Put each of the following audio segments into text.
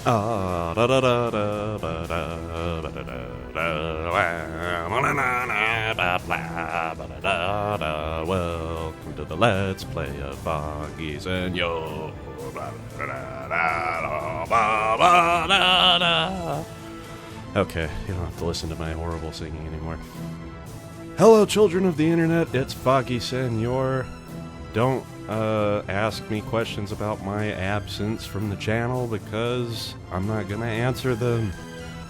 Welcome to the Let's Play of Foggy Senor. Okay, you don't have to listen to my horrible singing anymore. Hello, children of the internet, it's Foggy Senor. Don't ask me questions about my absence from the channel because I'm not gonna answer them.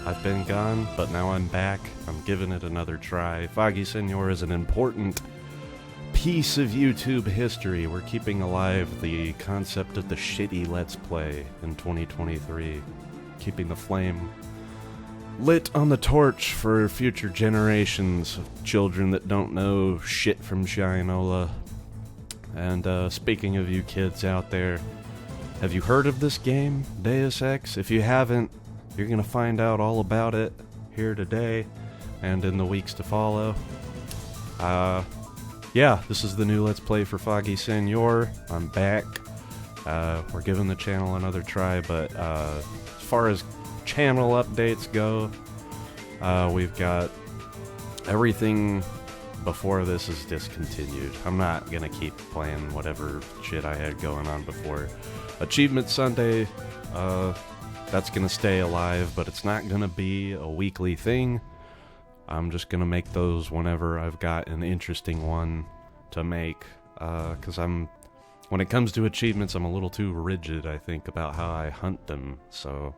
I've been gone, but now I'm back. I'm giving it another try. Foggy Senor is an important piece of YouTube history. We're keeping alive the concept of the shitty Let's Play in 2023. Keeping the flame lit on the torch for future generations of children that don't know shit from Shinola. And speaking of you kids out there, have you heard of this game, Deus Ex? If you haven't, you're going to find out all about it here today and in the weeks to follow. Yeah, this is the new Let's Play for Foggy Senor. I'm back. We're giving the channel another try, but as far as channel updates go, we've got everything before this is discontinued. I'm not gonna keep playing whatever shit I had going on before. Achievement Sunday, that's gonna stay alive, but it's not gonna be a weekly thing. I'm just gonna make those whenever I've got an interesting one to make, because when it comes to achievements, I'm a little too rigid, I think, about how I hunt them, so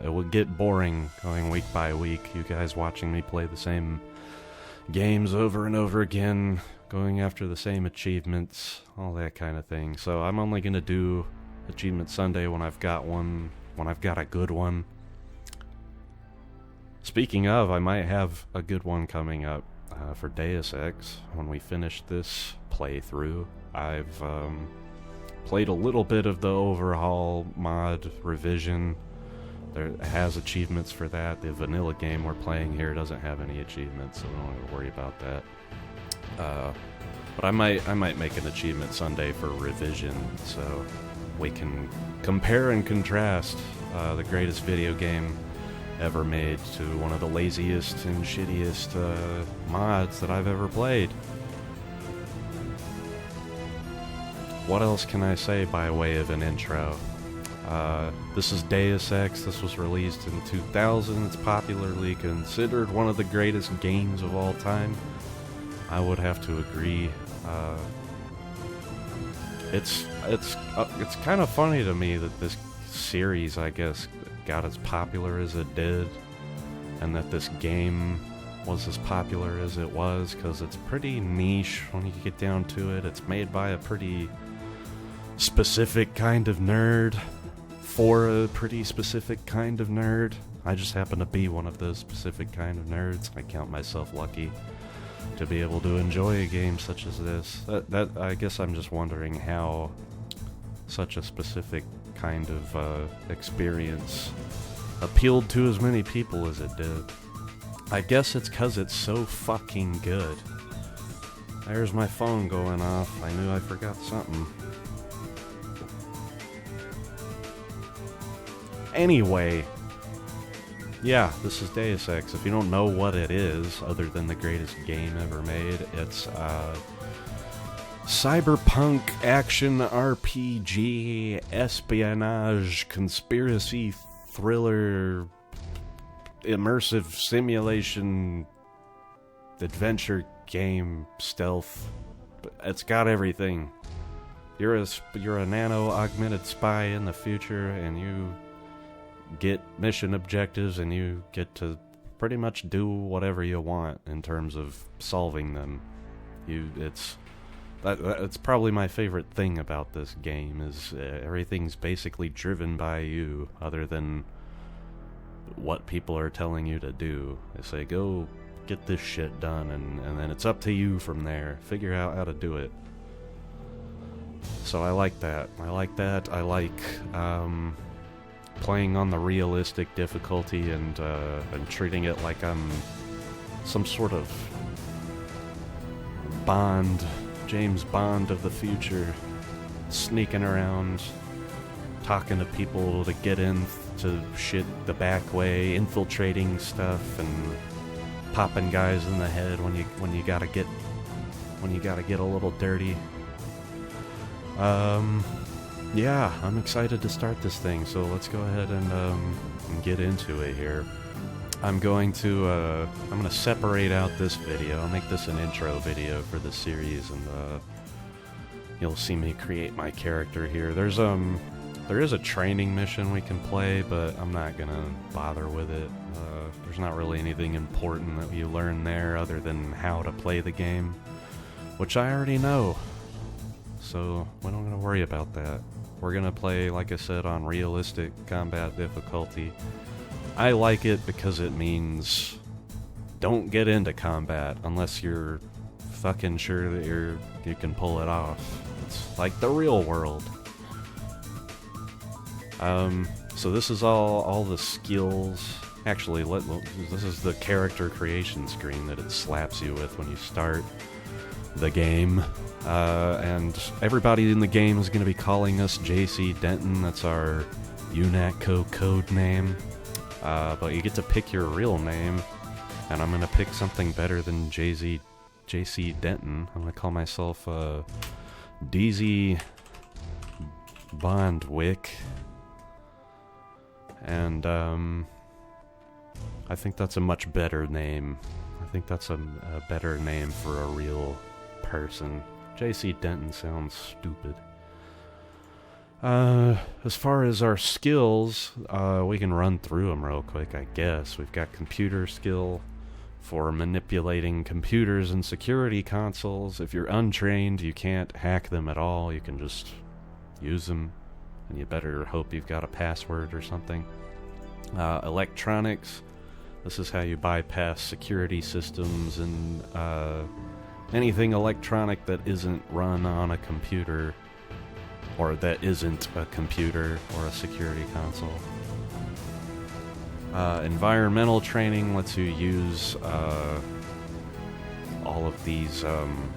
it would get boring going week by week, you guys watching me play the same games over and over again, going after the same achievements, all that kind of thing. So I'm only gonna do Achievement Sunday when I've got one, when I've got a good one. Speaking of, I might have a good one coming up for Deus Ex when we finish this playthrough. I've played a little bit of the overhaul mod revision. There has achievements for that. The vanilla game we're playing here doesn't have any achievements, so we don't have to worry about that. But I might make an Achievement Sunday for revision, so we can compare and contrast the greatest video game ever made to one of the laziest and shittiest mods that I've ever played. What else can I say by way of an intro? This is Deus Ex. This was released in 2000. It's popularly considered one of the greatest games of all time. I would have to agree. It's kind of funny to me that this series, I guess, got as popular as it did, and that this game was as popular as it was, because it's pretty niche when you get down to it. It's made by a pretty specific kind of nerd, for a pretty specific kind of nerd. I just happen to be one of those specific kind of nerds. I count myself lucky to be able to enjoy a game such as this. That I guess I'm just wondering how such a specific kind of experience appealed to as many people as it did. I guess it's 'cause it's so fucking good. There's my phone going off. I knew I forgot something. Anyway, yeah, this is Deus Ex. If you don't know what it is, other than the greatest game ever made, it's cyberpunk action RPG, espionage, conspiracy, thriller, immersive simulation, adventure game, stealth. It's got everything. You're a nano-augmented spy in the future, and you get mission objectives, and you get to pretty much do whatever you want in terms of solving them. It's probably my favorite thing about this game, is everything's basically driven by you, other than what people are telling you to do. They say, go get this shit done, and then it's up to you from there. Figure out how to do it. So I like that. I like playing on the realistic difficulty and treating it like I'm some sort of James Bond of the future, sneaking around, talking to people to get in to shit the back way, infiltrating stuff and popping guys in the head when you gotta get a little dirty. Yeah, I'm excited to start this thing, so let's go ahead and get into it here. I'm gonna separate out this video. I'll make this an intro video for the series, and you'll see me create my character here. There is a training mission we can play, but I'm not gonna bother with it. There's not really anything important that you learn there other than how to play the game, which I already know. So we're not gonna worry about that. We're gonna play, like I said, on realistic combat difficulty. I like it because it means don't get into combat unless you're fucking sure that you can pull it off. It's like the real world. So this is all the skills. Actually, this is the character creation screen that it slaps you with when you start the game. And everybody in the game is going to be calling us JC Denton. That's our UNATCO code name. But you get to pick your real name, and I'm going to pick something better than JC Denton. I'm going to call myself Deezy Bondwick. And I think that's a much better name. I think that's a better name for a real person. JC Denton sounds stupid. As far as our skills, we can run through them real quick, I guess. We've got computer skill for manipulating computers and security consoles. If you're untrained, you can't hack them at all. You can just use them, and you better hope you've got a password or something. Electronics. This is how you bypass security systems and anything electronic that isn't run on a computer, or that isn't a computer or a security console. Environmental training lets you use all of these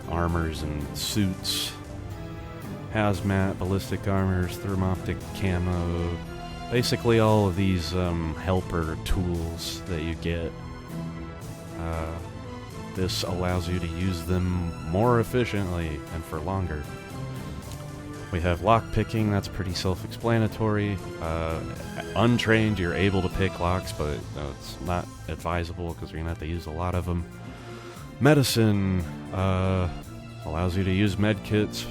armors and suits. Hazmat, ballistic armors, thermoptic camo, basically all of these helper tools that you get. This allows you to use them more efficiently and for longer. We have lockpicking, that's pretty self-explanatory. Untrained, you're able to pick locks, but it's not advisable because you're going to have to use a lot of them. Medicine allows you to use medkits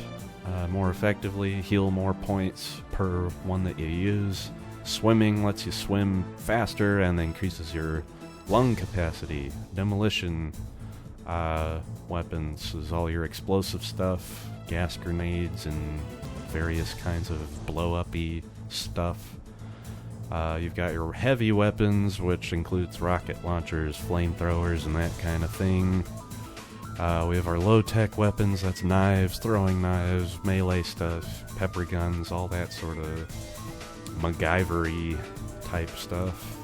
more effectively, heal more points per one that you use. Swimming lets you swim faster and increases your lung capacity. Demolition weapons is all your explosive stuff, gas grenades and various kinds of blow-up-y stuff. You've got your heavy weapons, which includes rocket launchers, flamethrowers, and that kind of thing. We have our low-tech weapons, that's knives, throwing knives, melee stuff, pepper guns, all that sort of MacGyver-y type stuff.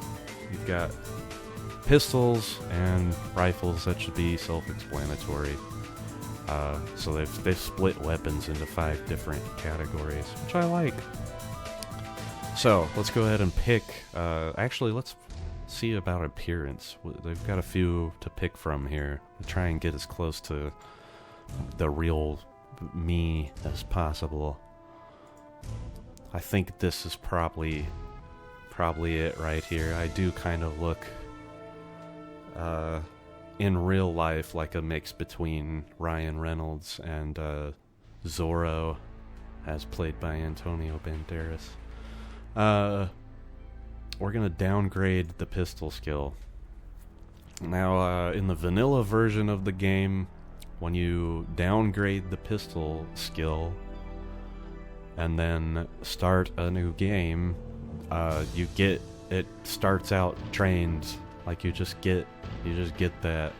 You've got pistols and rifles, that should be self-explanatory. So they've split weapons into 5 different categories, which I like. So let's go ahead and pick. Actually, let's see about appearance. They've got a few to pick from here. We'll try and get as close to the real me as possible. I think this is probably it right here. I do kind of look in real life like a mix between Ryan Reynolds and Zorro, as played by Antonio Banderas. We're gonna downgrade the pistol skill. Now, in the vanilla version of the game, when you downgrade the pistol skill and then start a new game, it starts out trained. Like you just get that.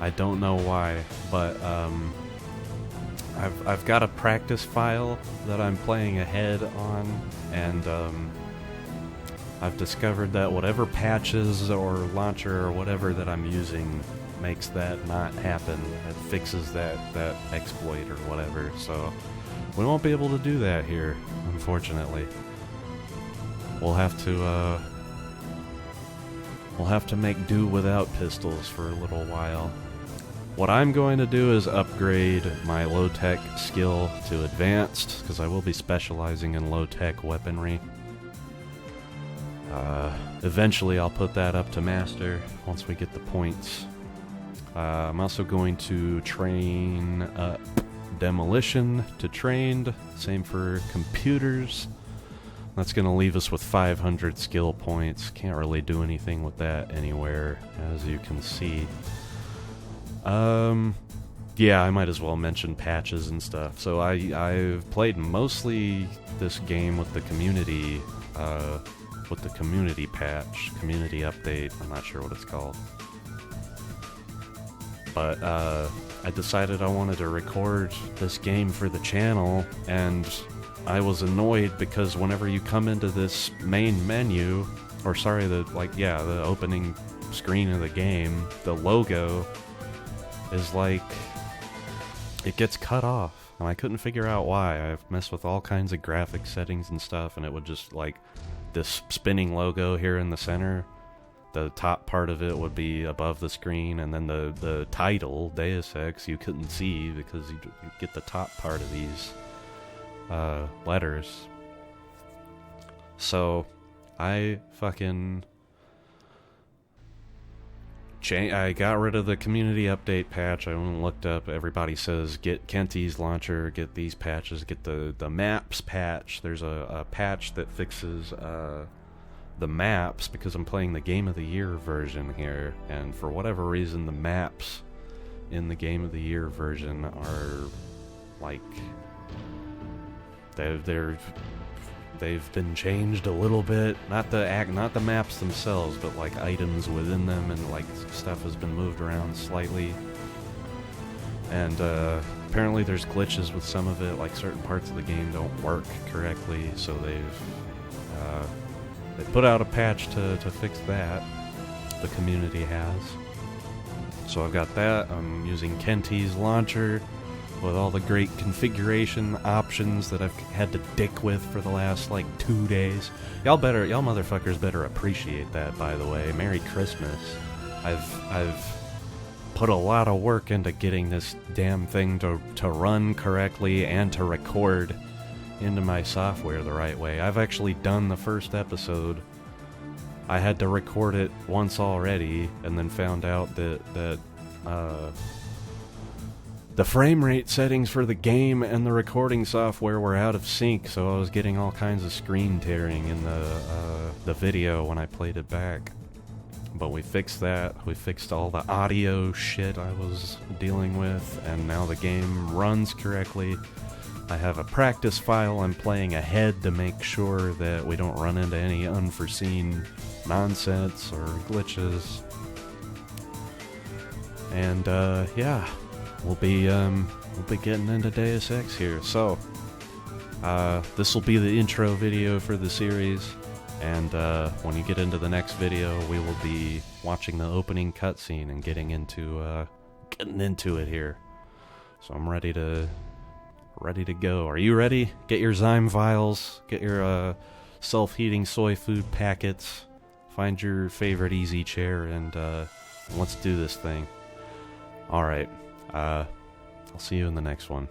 I don't know why, but I've got a practice file that I'm playing ahead on, and I've discovered that whatever patches or launcher or whatever that I'm using makes that not happen. It fixes that exploit or whatever, so we won't be able to do that here, unfortunately. we'll have to make do without pistols for a little while. What I'm going to do is upgrade my low-tech skill to advanced, because I will be specializing in low-tech weaponry. Eventually I'll put that up to master once we get the points. I'm also going to train up demolition to trained, same for computers. That's going to leave us with 500 skill points. Can't really do anything with that anywhere, as you can see. Yeah, I might as well mention patches and stuff. So I've played mostly this game with the community patch, community update. I'm not sure what it's called. But I decided I wanted to record this game for the channel, and I was annoyed because whenever you come into this main menu, or sorry, the opening screen of the game, the logo is like, it gets cut off, and I couldn't figure out why. I've messed with all kinds of graphic settings and stuff, and it would just, like, this spinning logo here in the center, the top part of it would be above the screen, and then the title, Deus Ex, you couldn't see because you get the top part of these letters. So I fucking I got rid of the community update patch. I went and looked up. Everybody says get Kenty's launcher, get these patches, get the maps patch. There's a patch that fixes the maps, because I'm playing the Game of the Year version here, and for whatever reason the maps in the Game of the Year version are like they've been changed a little bit. Not the maps themselves, but like items within them, and like stuff has been moved around slightly. And apparently there's glitches with some of it, like certain parts of the game don't work correctly, so they put out a patch to fix that. The community has. So I've got that. I'm using Kenty's launcher with all the great configuration options that I've had to dick with for the last like 2 days. Y'all motherfuckers better appreciate that, by the way. Merry Christmas. I've put a lot of work into getting this damn thing to run correctly and to record into my software the right way. I've actually done the first episode. I had to record it once already, and then found out that the frame rate settings for the game and the recording software were out of sync, so I was getting all kinds of screen tearing in the video when I played it back. But we fixed that. We fixed all the audio shit I was dealing with, and now the game runs correctly. I have a practice file I'm playing ahead to make sure that we don't run into any unforeseen nonsense or glitches. And yeah, we'll be getting into Deus Ex here. So this will be the intro video for the series, and when you get into the next video, we will be watching the opening cutscene and getting into it here. So I'm ready to go. Are you ready? Get your Zyme vials, get your self-heating soy food packets, find your favorite easy chair, and let's do this thing. Alright, I'll see you in the next one.